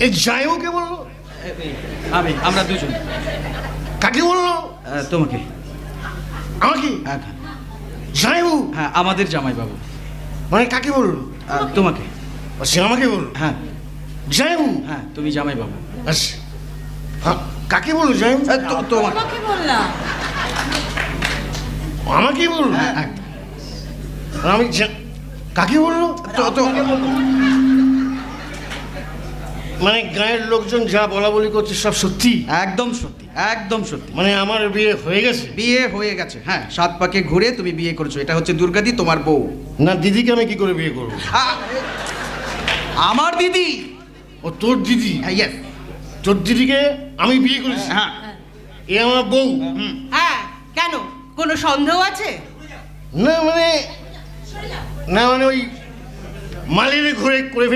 এই জামাইবাবু কে বললো? আমরা দুজন। কাকে বললো? তোমাকে। আমাকে? হ্যাঁ জামাইবাবু? হ্যাঁ, আমাদের জামাইবাবু। মানে কাকে বললো? তোমাকে। সে আমাকে বললো? হ্যাঁ। জামাইবাবু? হ্যাঁ, তুমি জামাইবাবু। আচ্ছা, হ্যাঁ, কাকে বললো জামাইবাবু? তোমাকে বললাম। আমাকে বললো? আমি কাকে বললো? মানে গায়ের লোকজন যা বলা বলি করছে সব সত্যি? একদম সত্যি, একদম সত্যি। মানে আমার বিয়ে হয়ে গেছে? বিয়ে হয়ে গেছে, হ্যাঁ। 7 পাকে ঘুরে তুমি বিয়ে করেছো। এটা হচ্ছে দুর্গাদি, তোমার বউ। না, দিদিকে আমি কি করে বিয়ে করবো? আমার দিদি। ও তোর দিদি? ইয়েস। তোর দিদিকে আমি বিয়ে করেছি? হ্যাঁ। এ আমার বউ? হ্যাঁ, কেন কোনো সন্দেহ আছে? না মানে ওই মালিরে ঘুরে করে